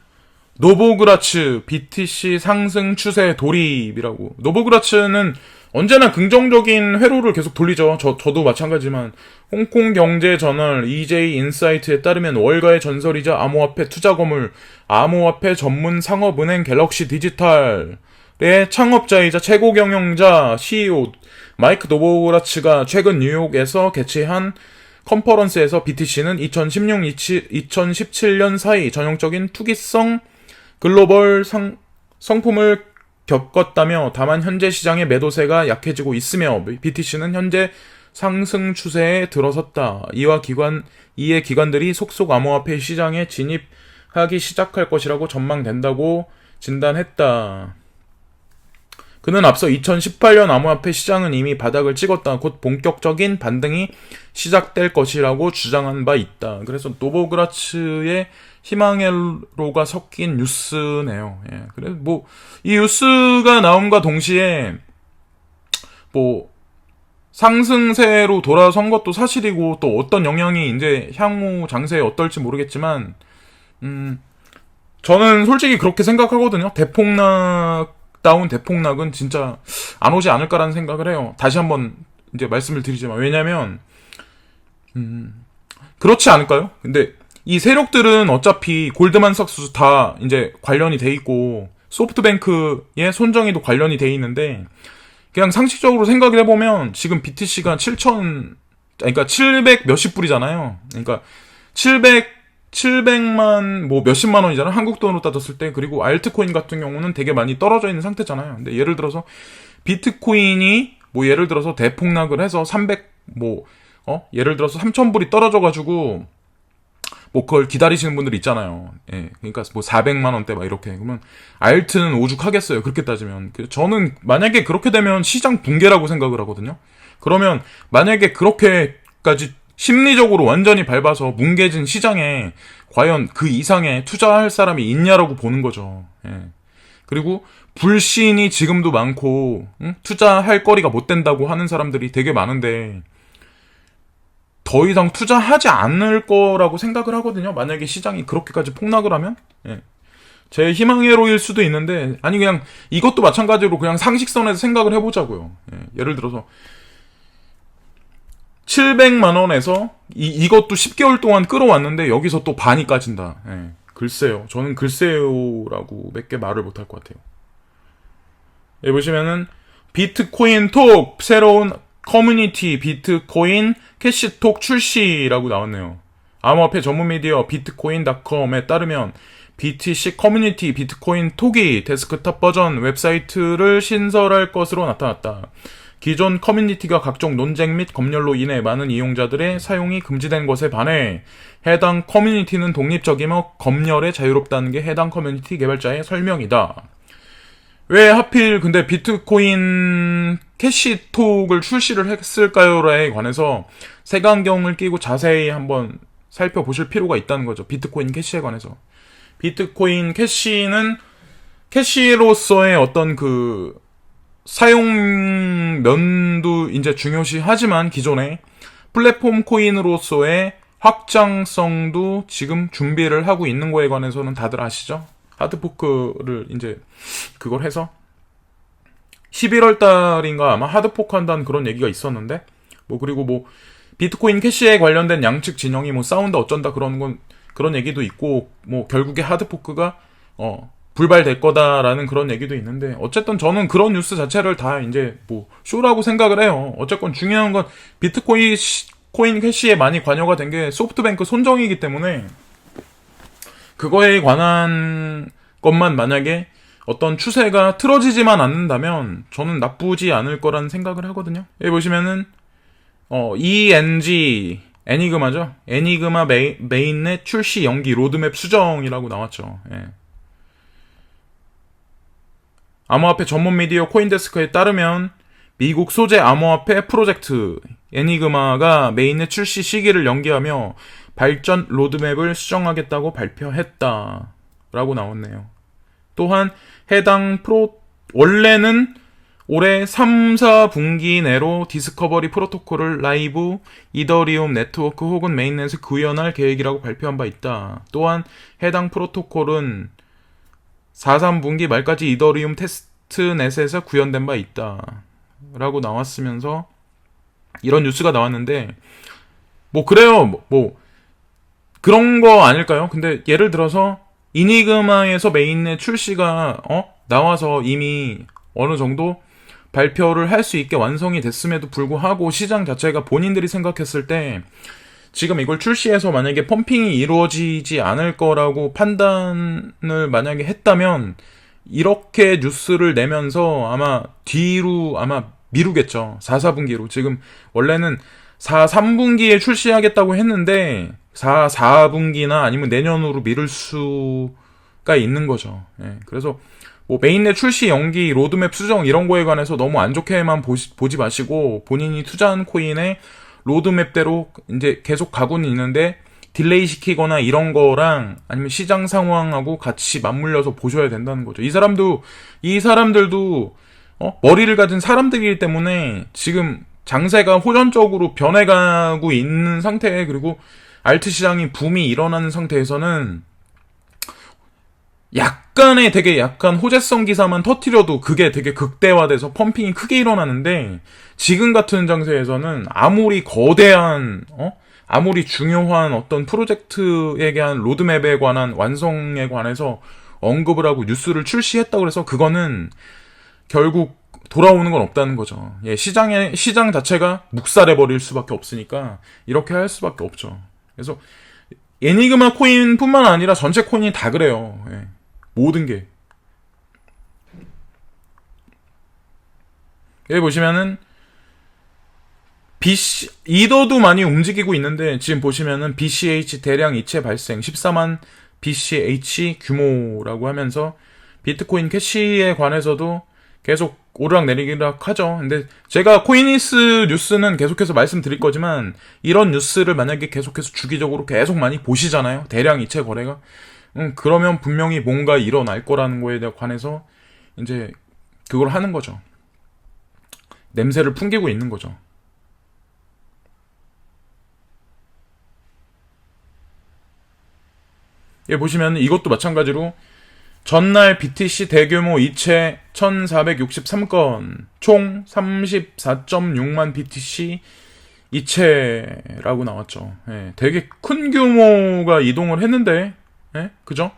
노보그라츠 BTC 상승 추세 돌입이라고. 노보그라츠는 언제나 긍정적인 회로를 계속 돌리죠. 저도 마찬가지지만 홍콩 경제 저널 EJ 인사이트에 따르면 월가의 전설이자 암호화폐 투자 거물 암호화폐 전문 상업은행 갤럭시 디지털의 창업자이자 최고 경영자 CEO 마이크 노보그라츠가 최근 뉴욕에서 개최한 컨퍼런스에서 BTC는 2016-2017년 사이 전형적인 투기성 글로벌 성품을 겪었다며, 다만 현재 시장의 매도세가 약해지고 있으며 BTC는 현재 상승 추세에 들어섰다. 이에 기관들이 속속 암호화폐 시장에 진입하기 시작할 것이라고 전망된다고 진단했다. 그는 앞서 2018년 암호화폐 시장은 이미 바닥을 찍었다. 곧 본격적인 반등이 시작될 것이라고 주장한 바 있다. 그래서 노보그라츠의 희망회로가 섞인 뉴스네요. 예. 그래서 이 뉴스가 나온과 동시에 상승세로 돌아선 것도 사실이고, 또 어떤 영향이 이제 향후 장세에 어떨지 모르겠지만, 저는 솔직히 그렇게 생각하거든요. 대폭락은 진짜 안 오지 않을까라는 생각을 해요. 다시 한번 이제 말씀을 드리지만, 왜냐면 그렇지 않을까요? 근데 이 세력들은 어차피 골드만삭스 다 이제 관련이 돼 있고 소프트뱅크의 손정희도 관련이 돼 있는데, 그냥 상식적으로 생각을 해보면 지금 BTC가 700 몇십 불이잖아요. 그러니까 700만 몇십만 원이잖아요. 한국 돈으로 따졌을 때. 그리고 알트코인 같은 경우는 되게 많이 떨어져 있는 상태잖아요. 근데 예를 들어서 비트코인이 예를 들어서 대폭락을 해서 예를 들어서 3,000불이 떨어져가지고 그걸 기다리시는 분들 있잖아요. 예. 그러니까 400만 원대 이렇게. 그러면 알트는 오죽하겠어요. 그렇게 따지면. 저는 만약에 그렇게 되면 시장 붕괴라고 생각을 하거든요. 그러면 만약에 그렇게까지 심리적으로 완전히 밟아서 뭉개진 시장에 과연 그 이상의 투자할 사람이 있냐라고 보는 거죠. 예. 그리고 불신이 지금도 많고, 투자할 거리가 못 된다고 하는 사람들이 되게 많은데, 더 이상 투자하지 않을 거라고 생각을 하거든요. 만약에 시장이 그렇게까지 폭락을 하면. 예. 제 희망회로일 수도 있는데, 아니, 그냥 이것도 마찬가지로 그냥 상식선에서 생각을 해보자고요. 예를 들어서 700만 원에서 이것도 10개월 동안 끌어왔는데 여기서 또 반이 까진다. 글쎄요. 저는 글쎄요라고 몇 개 말을 못할 것 같아요. 여기 보시면은 비트코인 톡 새로운 커뮤니티 비트코인 캐시톡 출시라고 나왔네요. 암호화폐 전문 미디어 비트코인.com에 따르면 BTC 커뮤니티 비트코인 톡이 데스크탑 버전 웹사이트를 신설할 것으로 나타났다. 기존 커뮤니티가 각종 논쟁 및 검열로 인해 많은 이용자들의 사용이 금지된 것에 반해 해당 커뮤니티는 독립적이며 검열에 자유롭다는 게 해당 커뮤니티 개발자의 설명이다. 왜 하필 근데 비트코인 캐시톡을 출시를 했을까요에 관해서 색안경을 끼고 자세히 한번 살펴보실 필요가 있다는 거죠. 비트코인 캐시에 관해서. 비트코인 캐시는 캐시로서의 어떤 그 사용 면도 이제 중요시하지만 기존의 플랫폼 코인으로서의 확장성도 지금 준비를 하고 있는 거에 관해서는 다들 아시죠? 하드포크를 이제 그걸 해서 11월 달인가 아마 하드포크 한다는 그런 얘기가 있었는데 그리고 비트코인 캐시에 관련된 양측 진영이 싸운다 어쩐다 그런 얘기도 있고 결국에 하드포크가 불발될 거다라는 그런 얘기도 있는데 어쨌든 저는 그런 뉴스 자체를 다 이제 쇼라고 생각을 해요. 어쨌건 중요한 건 비트코인 캐시에 많이 관여가 된 게 소프트뱅크 손정이기 때문에 그거에 관한 것만 만약에 어떤 추세가 틀어지지만 않는다면 저는 나쁘지 않을 거라는 생각을 하거든요. 여기 보시면은 ENG 애니그마죠. 애니그마 메인넷 출시 연기 로드맵 수정이라고 나왔죠. 암호화폐 전문 미디어 코인데스크에 따르면 미국 소재 암호화폐 프로젝트 애니그마가 메인넷 출시 시기를 연기하며 발전 로드맵을 수정하겠다고 발표했다 라고 나왔네요. 또한 해당 원래는 올해 3, 4분기 내로 디스커버리 프로토콜을 라이브 이더리움 네트워크 혹은 메인넷에 구현할 계획이라고 발표한 바 있다. 또한 해당 프로토콜은 4, 3분기 말까지 이더리움 테스트넷에서 구현된 바 있다 라고 나왔으면서 이런 뉴스가 나왔는데 그래요. 그런 거 아닐까요? 근데 예를 들어서 이니그마에서 메인넷 출시가 나와서 이미 어느 정도 발표를 할 수 있게 완성이 됐음에도 불구하고 시장 자체가 본인들이 생각했을 때 지금 이걸 출시해서 만약에 펌핑이 이루어지지 않을 거라고 판단을 만약에 했다면 이렇게 뉴스를 내면서 아마 뒤로 미루겠죠. 4, 4분기로. 지금 원래는 4, 3분기에 출시하겠다고 했는데 4, 4분기나 아니면 내년으로 미룰 수가 있는 거죠. 그래서 메인넷 출시 연기, 로드맵 수정 이런 거에 관해서 너무 안 좋게만 보지 마시고 본인이 투자한 코인의 로드맵대로 이제 계속 가고는 있는데 딜레이 시키거나 이런 거랑 아니면 시장 상황하고 같이 맞물려서 보셔야 된다는 거죠. 이 사람들도 머리를 가진 사람들이기 때문에 지금 장세가 호전적으로 변해가고 있는 상태에 그리고 알트 시장이 붐이 일어나는 상태에서는 되게 약간 호재성 기사만 터뜨려도 그게 되게 극대화돼서 펌핑이 크게 일어나는데 지금 같은 장세에서는 아무리 거대한 아무리 중요한 어떤 프로젝트에 대한 로드맵에 관한 완성에 관해서 언급을 하고 뉴스를 출시했다고 해서 그거는 결국 돌아오는 건 없다는 거죠. 시장 자체가 묵살해버릴 수밖에 없으니까 이렇게 할 수밖에 없죠. 그래서 애니그마 코인뿐만 아니라 전체 코인이 다 그래요. 모든 게. 여기 보시면은 이더도 많이 움직이고 있는데 지금 보시면은 BCH 대량 이체 발생 14만 BCH 규모라고 하면서 비트코인 캐시에 관해서도 계속 오르락내리락 하죠. 근데 제가 코이니스 뉴스는 계속해서 말씀드릴 거지만 이런 뉴스를 만약에 계속해서 주기적으로 계속 많이 보시잖아요. 대량 이체 거래가. 그러면 분명히 뭔가 일어날 거라는 거에 관해서 이제 그걸 하는 거죠. 냄새를 풍기고 있는 거죠. 여기 보시면 이것도 마찬가지로 전날 BTC 대규모 이체 1463건, 총 34.6만 BTC 이체라고 나왔죠. 예, 되게 큰 규모가 이동을 했는데, 예, 그죠?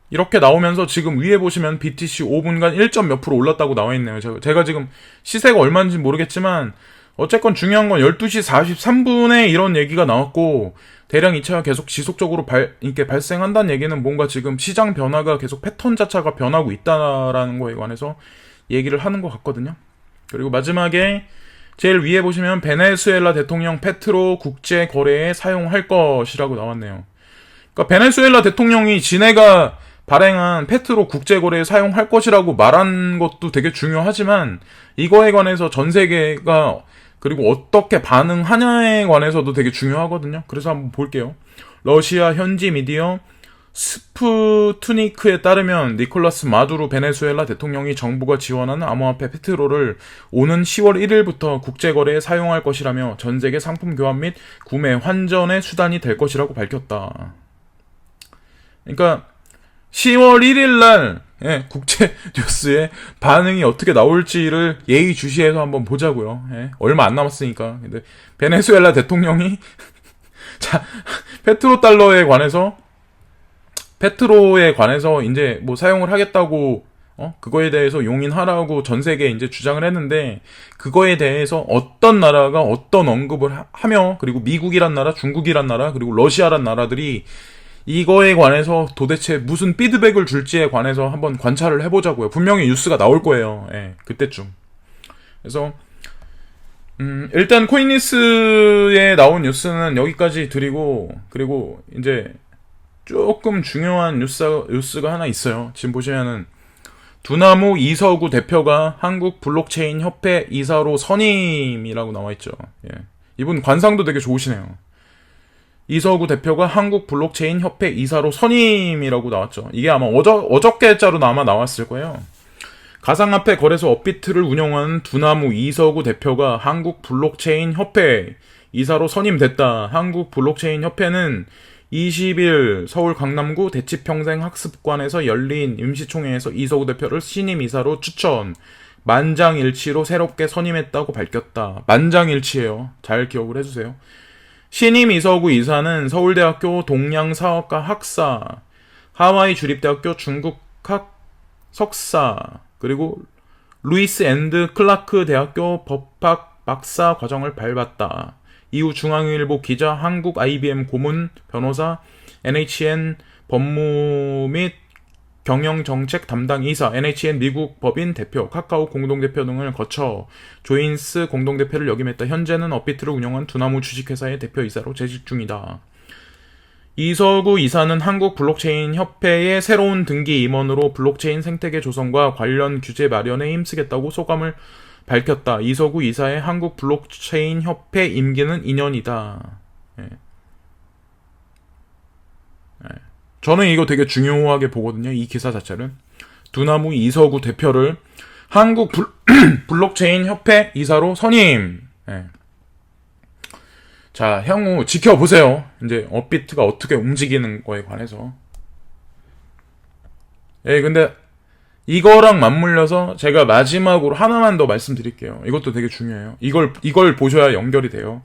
이렇게 나오면서 지금 위에 보시면 BTC 5분간 1점 몇 프로 올랐다고 나와 있네요. 제가 지금 시세가 얼마인지 모르겠지만 어쨌건 중요한 건 12시 43분에 이런 얘기가 나왔고 대량 이체가 계속 지속적으로 이렇게 발생한다는 얘기는 뭔가 지금 시장 변화가 계속 패턴 자체가 변하고 있다라는 거에 관해서 얘기를 하는 것 같거든요. 그리고 마지막에 제일 위에 보시면 베네수엘라 대통령 페트로 국제 거래에 사용할 것이라고 나왔네요. 그러니까 베네수엘라 대통령이 지네가 발행한 페트로 국제 거래에 사용할 것이라고 말한 것도 되게 중요하지만 이거에 관해서 전 세계가 그리고 어떻게 반응하냐에 관해서도 되게 중요하거든요. 그래서 한번 볼게요. 러시아 현지 미디어 스푸트니크에 따르면 니콜라스 마두로 베네수엘라 대통령이 정부가 지원하는 암호화폐 페트로를 오는 10월 1일부터 국제거래에 사용할 것이라며 전세계 상품 교환 및 구매 환전의 수단이 될 것이라고 밝혔다. 그러니까 10월 1일날 국제 뉴스에 반응이 어떻게 나올지를 예의주시해서 한번 보자고요. 얼마 안 남았으니까. 근데 베네수엘라 대통령이 자 페트로에 관해서 이제 뭐 사용을 하겠다고 그거에 대해서 용인하라고 전 세계에 이제 주장을 했는데 그거에 대해서 어떤 나라가 어떤 언급을 하며 그리고 미국이란 나라, 중국이란 나라, 그리고 러시아란 나라들이 이거에 관해서 도대체 무슨 피드백을 줄지에 관해서 한번 관찰을 해보자고요. 분명히 뉴스가 나올 거예요. 그때쯤. 그래서 일단 코인니스에 나온 뉴스는 여기까지 드리고 그리고 이제 조금 중요한 뉴스가 하나 있어요. 지금 보시면은 두나무 이서구 대표가 한국 블록체인 협회 이사로 선임이라고 나와있죠. 이분 관상도 되게 좋으시네요. 이서구 대표가 한국 블록체인 협회 이사로 선임이라고 나왔죠. 이게 아마 어저께자로 아마 나왔을 거예요. 가상화폐 거래소 업비트를 운영하는 두나무 이서구 대표가 한국 블록체인 협회 이사로 선임됐다. 한국 블록체인 협회는 20일 서울 강남구 대치평생학습관에서 열린 임시총회에서 이서구 대표를 신임 이사로 추천, 만장일치로 새롭게 선임했다고 밝혔다. 만장일치예요. 잘 기억을 해주세요. 신임 이서구 이사는 서울대학교 동양사업과 학사, 하와이 주립대학교 중국학 석사, 그리고 루이스 앤드 클라크 대학교 법학 박사 과정을 밟았다. 이후 중앙일보 기자, 한국 IBM 고문, 변호사, NHN 법무 및 경영정책 담당 이사, NHN 미국 법인 대표, 카카오 공동대표 등을 거쳐 조인스 공동대표를 역임했다. 현재는 업비트를 운영한 두나무 주식회사의 대표이사로 재직 중이다. 이서구 이사는 한국 블록체인 협회의 새로운 등기 임원으로 블록체인 생태계 조성과 관련 규제 마련에 힘쓰겠다고 소감을 밝혔다. 이서구 이사의 한국 블록체인 협회 임기는 2년이다. 저는 이거 되게 중요하게 보거든요. 이 기사 자체를. 두나무 이서구 대표를 한국 블록체인 협회 이사로 선임. 자, 향후 지켜보세요. 이제 업비트가 어떻게 움직이는 거에 관해서. 근데 이거랑 맞물려서 제가 마지막으로 하나만 더 말씀드릴게요. 이것도 되게 중요해요. 이걸 보셔야 연결이 돼요.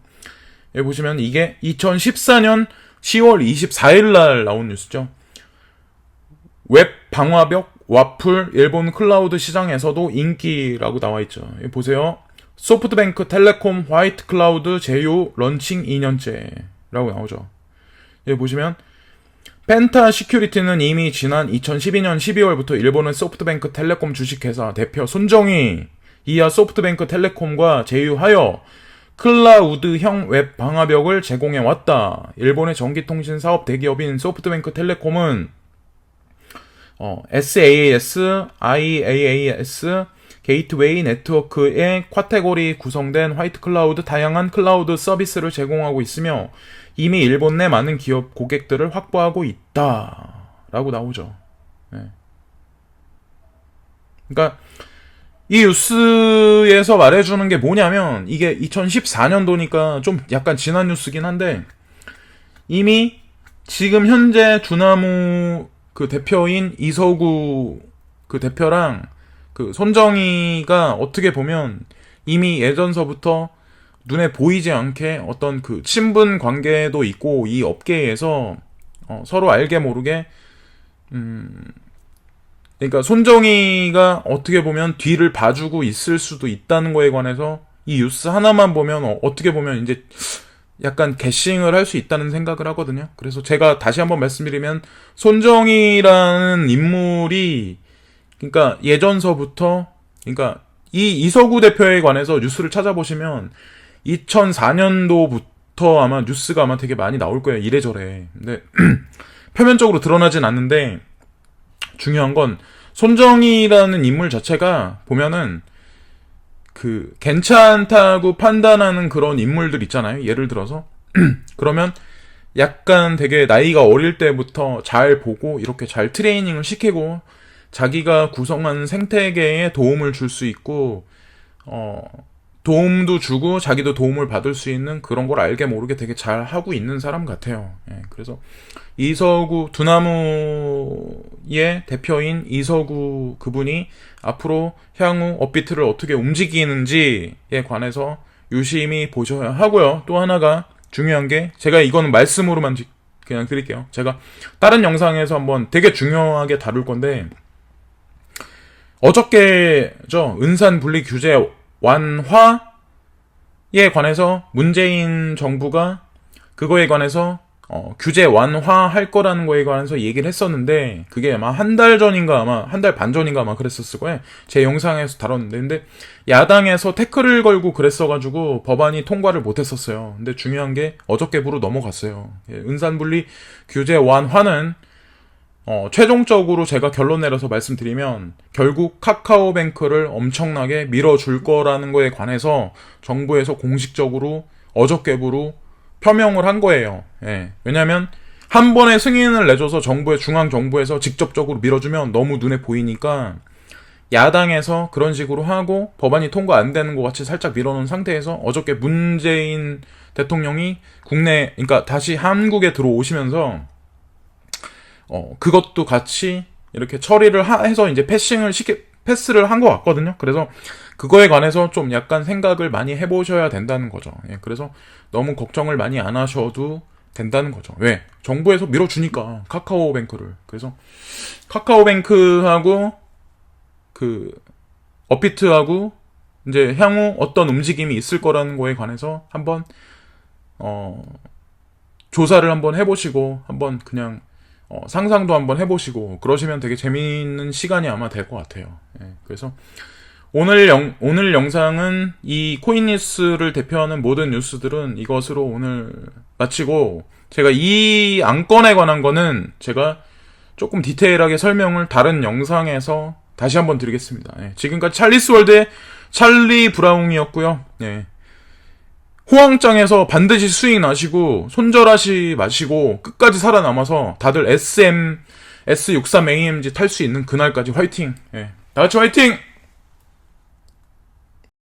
여기 보시면 이게 2014년 10월 24일 날 나온 뉴스죠. 웹 방화벽 와플 일본 클라우드 시장에서도 인기라고 나와 있죠. 여기 보세요. 소프트뱅크 텔레콤 화이트 클라우드 제휴 런칭 2년째라고 나오죠. 여기 보시면 펜타 시큐리티는 이미 지난 2012년 12월부터 일본의 소프트뱅크 텔레콤 주식회사 대표 손정희 이하 소프트뱅크 텔레콤과 제휴하여 클라우드형 웹 방화벽을 제공해왔다. 일본의 전기통신 사업 대기업인 소프트뱅크 텔레콤은 SAS, IaaS, 게이트웨이 네트워크의 카테고리 구성된 화이트 클라우드 다양한 클라우드 서비스를 제공하고 있으며 이미 일본 내 많은 기업 고객들을 확보하고 있다. 라고 나오죠. 그러니까 이 뉴스에서 말해주는 게 뭐냐면 이게 2014년도니까 좀 약간 지난 뉴스긴 한데 이미 지금 현재 두나무 그 대표인 이서구 그 대표랑 그 손정희가 어떻게 보면 이미 예전서부터 눈에 보이지 않게 어떤 그 친분 관계도 있고 이 업계에서 서로 알게 모르게 그러니까 손정희가 어떻게 보면 뒤를 봐주고 있을 수도 있다는 거에 관해서 이 뉴스 하나만 보면 어떻게 보면 이제 약간 개싱을 할 수 있다는 생각을 하거든요. 그래서 제가 다시 한번 말씀드리면 손정희라는 인물이 그러니까 예전서부터 그러니까 이 이서구 대표에 관해서 뉴스를 찾아보시면 2004년도부터 아마 뉴스가 아마 되게 많이 나올 거예요. 이래저래. 근데 표면적으로 드러나진 않는데 중요한 건 손정희라는 인물 자체가 보면은 그 괜찮다고 판단하는 그런 인물들 있잖아요. 예를 들어서 그러면 약간 되게 나이가 어릴 때부터 잘 보고 이렇게 잘 트레이닝을 시키고 자기가 구성한 생태계에 도움을 줄 수 있고 도움도 주고 자기도 도움을 받을 수 있는 그런 걸 알게 모르게 되게 잘 하고 있는 사람 같아요. 예, 그래서 이서구 두나무의 대표인 이서구 그분이 앞으로 향후 업비트를 어떻게 움직이는지에 관해서 유심히 보셔야 하고요. 또 하나가 중요한 게 제가 이거는 말씀으로만 그냥 드릴게요. 제가 다른 영상에서 한번 되게 중요하게 다룰 건데 어저께죠. 은산 분리 규제 완화에 관해서 문재인 정부가 그거에 관해서 규제 완화할 거라는 거에 관해서 얘기를 했었는데 그게 아마 한 달 전인가 아마 한 달 반 전인가 아마 그랬었을 거예요. 제 영상에서 다뤘는데 근데 야당에서 태클을 걸고 그랬어가지고 법안이 통과를 못했었어요. 근데 중요한 게 어저께부로 넘어갔어요. 은산 분리 규제 완화는 최종적으로 제가 결론 내려서 말씀드리면 결국 카카오뱅크를 엄청나게 밀어줄 거라는 거에 관해서 정부에서 공식적으로 어저께부로 표명을 한 거예요. 예. 왜냐면 한 번에 승인을 내줘서 중앙정부에서 직접적으로 밀어주면 너무 눈에 보이니까 야당에서 그런 식으로 하고 법안이 통과 안 되는 것 같이 살짝 밀어놓은 상태에서 어저께 문재인 대통령이 그러니까 다시 한국에 들어오시면서 그것도 같이 이렇게 처리를 해서 이제 패스를 한 것 같거든요. 그래서 그거에 관해서 좀 약간 생각을 많이 해보셔야 된다는 거죠. 예, 그래서 너무 걱정을 많이 안 하셔도 된다는 거죠. 왜? 정부에서 밀어주니까 카카오뱅크를. 그래서 카카오뱅크하고 그 업비트하고 이제 향후 어떤 움직임이 있을 거라는 거에 관해서 한번 조사를 한번 해보시고 한번 그냥 상상도 한번 해보시고 그러시면 되게 재미있는 시간이 아마 될 것 같아요. 예, 그래서 오늘 영상은 이 코인뉴스를 대표하는 모든 뉴스들은 이것으로 오늘 마치고 제가 이 안건에 관한 거는 제가 조금 디테일하게 설명을 다른 영상에서 다시 한번 드리겠습니다. 예, 지금까지 찰리스월드의 찰리 브라웅이었고요. 예. 호황장에서 반드시 수익 나시고 손절하시 마시고 끝까지 살아남아서 다들 S63AMG 탈 수 있는 그날까지 화이팅. 예. 다같이 화이팅!